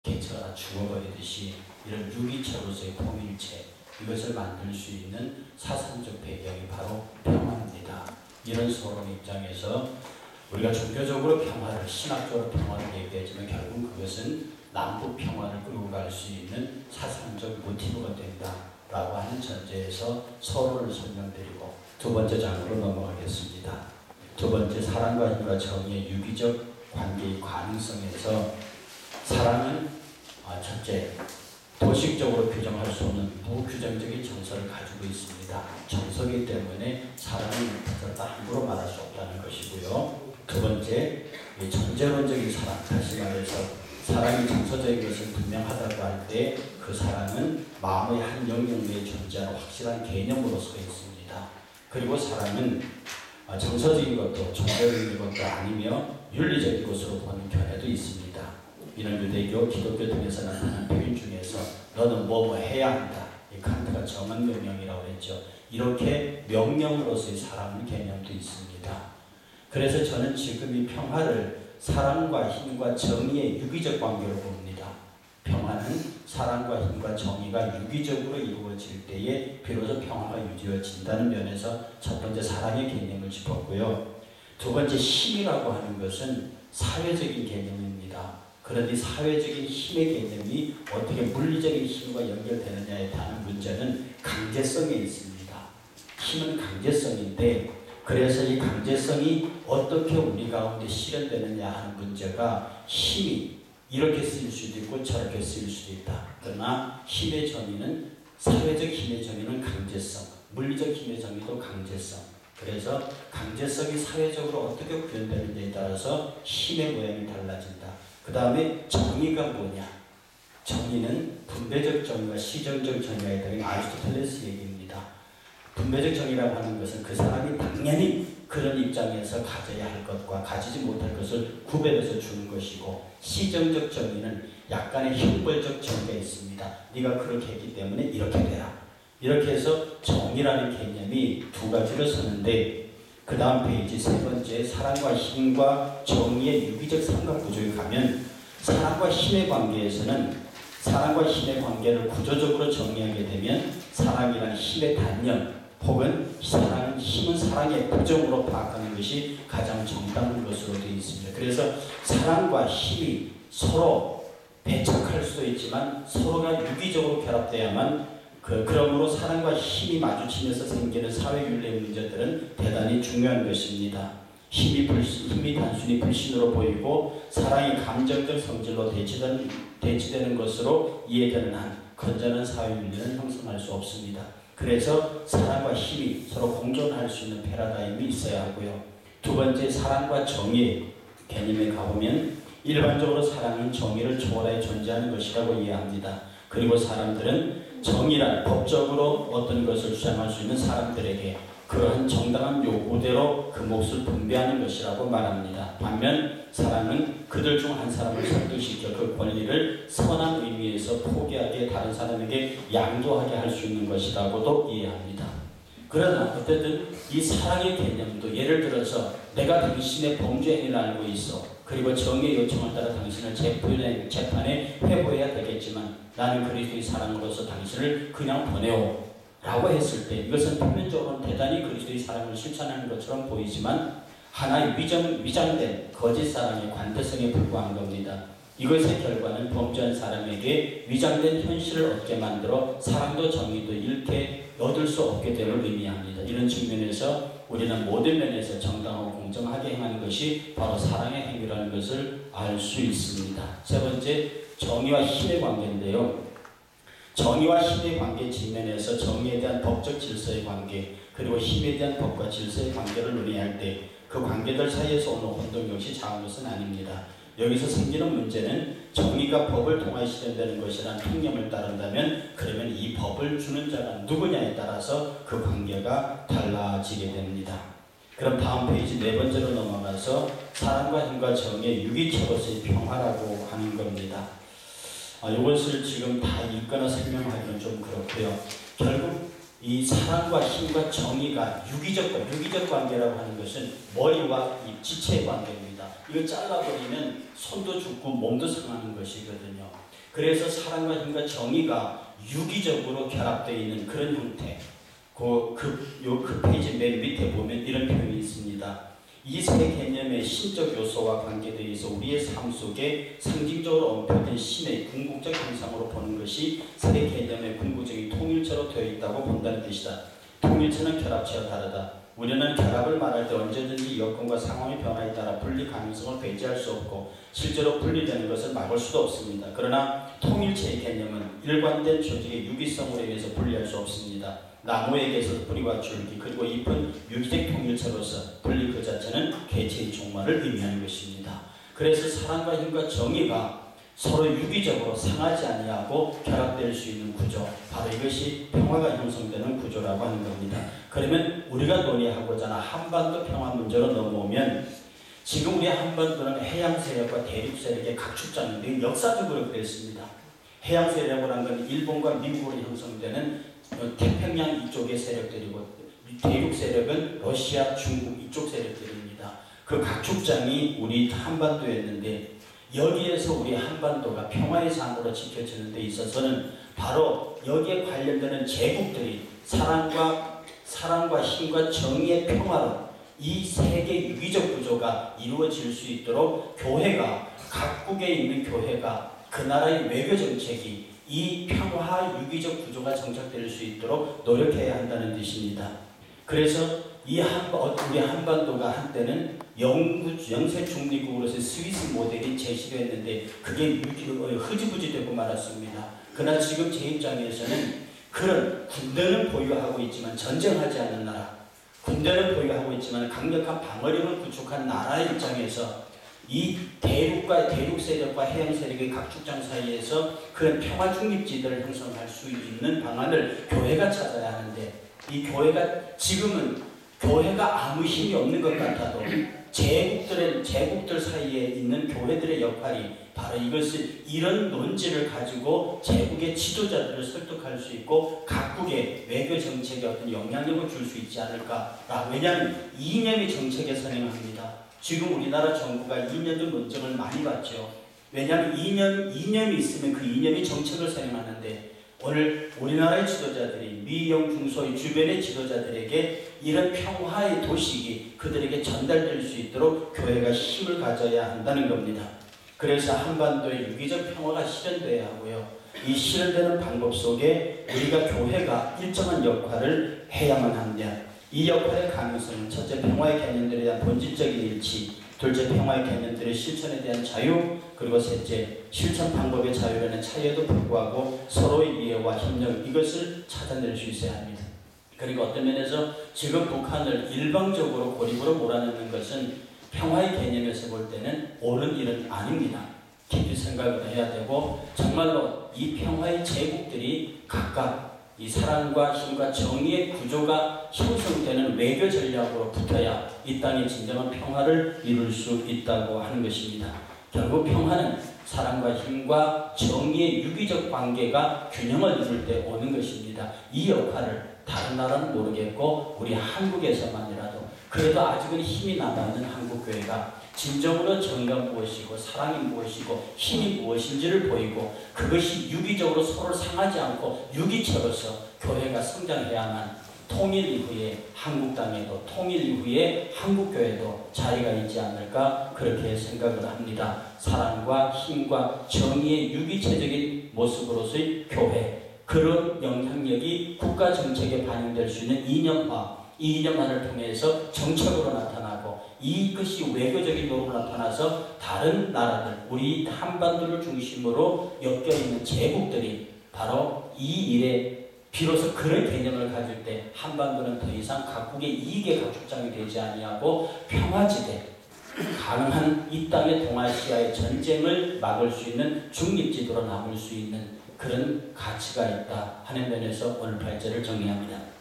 개체가 죽어버리듯이 이런 유기체로서의 통일체, 이것을 만들 수 있는 사상적 배경이 바로 평화입니다. 이런 서론 입장에서 우리가 종교적으로 평화를, 신학적으로 평화를 얘기하지만 결국 그것은 남북 평화를 끌고 갈 수 있는 사상적 모티브가 된다라고 하는 전제에서 서론을 설명드리고 두 번째 장으로 넘어가겠습니다. 두 번째, 사랑과 힘과 정의의 유기적 관계의 가능성에서 사랑은 첫째, 도식적으로 규정할 수 없는 무규정적인 정서를 가지고 있습니다. 정서이기 때문에 사랑을 함부로 말할 수 없다는 것이고요. 두 번째, 전제론적인 사랑, 다시 말해서 사랑이 정서적인 것은 분명하다고 할 때 그 사랑은 마음의 한 영역 내에 존재하는 확실한 개념으로 서 있습니다. 그리고 사랑은 정서적인 것도 전제적인 것도 아니며 윤리적인 것으로 보는 견해도 있습니다. 이런 유대교, 기독교 등에서 나타난 표현 중에서 너는 뭐 해야 한다. 이 칸트가 정한 명령이라고 했죠. 이렇게 명령으로서의 사랑의 개념도 있습니다. 그래서 저는 지금 이 평화를 사랑과 힘과 정의의 유기적 관계로 봅니다. 평화는 사랑과 힘과 정의가 유기적으로 이루어질 때에 비로소 평화가 유지해진다는 면에서 첫 번째 사랑의 개념을 짚었고요. 두 번째, 힘이라고 하는 것은 사회적인 개념입니다. 그런데 사회적인 힘의 개념이 어떻게 물리적인 힘과 연결되느냐에 대한 문제는 강제성에 있습니다. 힘은 강제성인데 그래서 이 강제성이 어떻게 우리 가운데 실현되느냐 하는 문제가 힘이 이렇게 쓰일 수도 있고 저렇게 쓰일 수도 있다. 그러나 힘의 정의는 사회적 힘의 정의는 강제성, 물리적 힘의 정의도 강제성. 그래서 강제성이 사회적으로 어떻게 구현되느냐에 따라서 힘의 모양이 달라진다. 그 다음에 정의가 뭐냐? 정의는 분배적 정의와 시정적 정의에 대한 아리스토텔레스 얘기입니다. 분배적 정의라고 하는 것은 그 사람이 당연히 그런 입장에서 가져야 할 것과 가지지 못할 것을 구별해서 주는 것이고, 시정적 정의는 약간의 형벌적 정의가 있습니다. 네가 그렇게 했기 때문에 이렇게 되라. 이렇게 해서 정의라는 개념이 두 가지로 서는데, 그 다음 페이지 세 번째, 사랑과 힘과 정의의 유기적 삼각구조에 가면 사랑과 힘의 관계에서는 사랑과 힘의 관계를 구조적으로 정의하게 되면 사랑이라는 힘의 단연 혹은 힘은 사랑의 부정으로 파악하는 것이 가장 정당한 것으로 되어 있습니다. 그래서 사랑과 힘이 서로 배척할 수도 있지만 서로가 유기적으로 결합돼야만 그러므로 사랑과 힘이 마주치면서 생기는 사회윤리의 문제들은 대단히 중요한 것입니다. 힘이 단순히 불신으로 보이고 사랑이 감정적 성질로 대치되는 것으로 이해되는 한 건전한 사회윤리는 형성할 수 없습니다. 그래서 사랑과 힘이 서로 공존할 수 있는 패러다임이 있어야 하고요. 두 번째, 사랑과 정의 개념에 가보면 일반적으로 사랑은 정의를 초월해 존재하는 것이라고 이해합니다. 그리고 사람들은 정의란 법적으로 어떤 것을 주장할 수 있는 사람들에게 그러한 정당한 요구대로 그 몫을 분배하는 것이라고 말합니다. 반면 사랑은 그들 중 한 사람을 설득시켜 그 권리를 선한 의미에서 포기하게 다른 사람에게 양도하게 할 수 있는 것이라고도 이해합니다. 그러나 어쨌든 이 사랑의 개념도 예를 들어서 내가 당신의 범죄 행위를 알고 있어. 그리고 정의 요청을 따라 당신을 재판에 회부해야 되겠지만 나는 그리스도의 사랑으로서 당신을 그냥 보내오 라고 했을 때 이것은 표면적으로는 대단히 그리스도의 사랑을 실천하는 것처럼 보이지만 하나의 위장된 거짓 사랑의 관대성에 불과한 겁니다. 이것의 결과는 범죄한 사람에게 위장된 현실을 얻게 만들어 사랑도 정의도 잃게 얻을 수 없게 됨을 의미합니다. 이런 측면에서 우리는 모든 면에서 정당하고 공정하게 행하는 것이 바로 사랑의 행위라는 것을 알 수 있습니다. 세 번째, 정의와 힘의 관계인데요. 정의와 힘의 관계 측면에서 정의에 대한 법적 질서의 관계, 그리고 힘에 대한 법과 질서의 관계를 논의할 때 그 관계들 사이에서 오는 혼동 역시 작은 것은 아닙니다. 여기서 생기는 문제는 정의가 법을 통해 실현되는 것이라는 통념을 따른다면 그러면 이 법을 주는 자가 누구냐에 따라서 그 관계가 달라지게 됩니다. 그럼 다음 페이지 네 번째로 넘어가서 사랑과 힘과 정의의 유기체로서의 평화라고 하는 겁니다. 이것을 지금 다 읽거나 설명하기는 좀 그렇고요. 결국 이 사랑과 힘과 정의가 유기적 관계라고 하는 것은 머리와 이 지체의 관계입니다. 이걸 잘라버리면 손도 죽고 몸도 상하는 것이거든요. 그래서 사랑과 힘과 정의가 유기적으로 결합되어 있는 그런 형태. 그 페이지 맨 밑에 보면 이런 표현이 있습니다. 이 세 개념의 신적 요소와 관계되어서 우리의 삶 속에 상징적으로 언표된 신의 궁극적 형상으로 보는 것이 세 개념의 궁극적인 통일체로 되어 있다고 본다는 뜻이다. 통일체는 결합체와 다르다. 우리는 결합을 말할 때 언제든지 여건과 상황의 변화에 따라 분리 가능성을 배제할 수 없고 실제로 분리되는 것을 막을 수도 없습니다. 그러나 통일체의 개념은 일관된 조직의 유기성으로 인해서 분리할 수 없습니다. 나무에게서 뿌리와 줄기 그리고 잎은 유기적 통일체로서 분리 그 자체는 개체의 종말을 의미하는 것입니다. 그래서 사랑과 힘과 정의가 서로 유기적으로 상하지 아니하고 결합될 수 있는 구조, 바로 이것이 평화가 형성되는 구조라고 하는 겁니다. 그러면 우리가 논의하고자 하는 한반도 평화 문제로 넘어오면 지금 우리 한반도는 해양 세력과 대륙 세력의 각축장인데 역사적으로 그랬습니다. 해양 세력이라는 건 일본과 미국으로 형성되는 태평양 이쪽의 세력들이고 대륙 세력은 러시아, 중국 이쪽 세력들입니다. 그 각축장이 우리 한반도였는데 여기에서 우리 한반도가 평화의 상으로 지켜지는 데 있어서는 바로 여기에 관련되는 제국들이 사랑과 힘과 정의의 평화로 이 세계 유기적 구조가 이루어질 수 있도록 교회가, 각국에 있는 교회가 그 나라의 외교 정책이 이 평화 유기적 구조가 정착될 수 있도록 노력해야 한다는 뜻입니다. 그래서 우리 한반도가 한때는 영세 중립국으로서 스위스 모델이 제시되었는데 그게 흐지부지 되고 말았습니다. 그러나 지금 제 입장에서는 그런 군대는 보유하고 있지만 전쟁하지 않는 나라, 군대는 보유하고 있지만 강력한 방어력을 구축한 나라의 입장에서 이 대륙 세력과 해양 세력의 각축장 사이에서 그런 평화 중립지대를 형성할 수 있는 방안을 교회가 찾아야 하는데 이 교회가 지금은 교회가 아무 힘이 없는 것 같아도 제국들 사이에 있는 교회들의 역할이 바로 이런 논지를 가지고 제국의 지도자들을 설득할 수 있고 각국의 외교 정책에 어떤 영향력을 줄 수 있지 않을까. 왜냐하면 이념이 정책에 선행합니다. 지금 우리나라 정부가 이념적 논쟁을 많이 받죠. 왜냐하면 이념이 있으면 그 이념이 정책을 선행하는데 오늘 우리나라의 지도자들이 미영 중소의 주변의 지도자들에게 이런 평화의 도식이 그들에게 전달될 수 있도록 교회가 힘을 가져야 한다는 겁니다. 그래서 한반도의 유기적 평화가 실현돼야 하고요. 이 실현되는 방법 속에 우리가 교회가 일정한 역할을 해야만 합니다. 이 역할의 가능성은 첫째, 평화의 개념들에 대한 본질적인 일치, 둘째, 평화의 개념들의 실천에 대한 자유, 그리고 셋째, 실천 방법의 자유라는 차이에도 불구하고 서로의 이해와 협력, 이것을 찾아낼 수 있어야 합니다. 그리고 어떤 면에서 지금 북한을 일방적으로 고립으로 몰아넣는 것은 평화의 개념에서 볼 때는 옳은 일은 아닙니다. 깊이 생각을 해야 되고 정말로 이 평화의 제국들이 각각 이 사랑과 힘과 정의의 구조가 형성되는 외교 전략으로 붙어야 이 땅의 진정한 평화를 이룰 수 있다고 하는 것입니다. 결국 평화는 사랑과 힘과 정의의 유기적 관계가 균형을 이룰 때 오는 것입니다. 이 역할을 다른 나라는 모르겠고 우리 한국에서만이라도 그래도 아직은 힘이 남아있는 한국교회가 진정으로 정의가 무엇이고 사랑이 무엇이고 힘이 무엇인지를 보이고 그것이 유기적으로 서로를 상하지 않고 유기체로서 교회가 성장해야만 통일 이후에 한국 땅에도 통일 이후에 한국교회도 자리가 있지 않을까 그렇게 생각을 합니다. 사랑과 힘과 정의의 유기체적인 모습으로서의 교회, 그런 영향력이 국가 정책에 반영될 수 있는 이념화, 이 이념화를 통해서 정책으로 나타나고 이것이 외교적인 노릇으로 나타나서 다른 나라들, 우리 한반도를 중심으로 엮여있는 제국들이 바로 이 일에 비로소 그런 개념을 가질 때 한반도는 더 이상 각국의 이익의 각축장이 되지 아니하고 평화지대, 가능한 이 땅의 동아시아의 전쟁을 막을 수 있는 중립지도로 남을 수 있는 그런 가치가 있다 하는 면에서 오늘 발제를 정리합니다.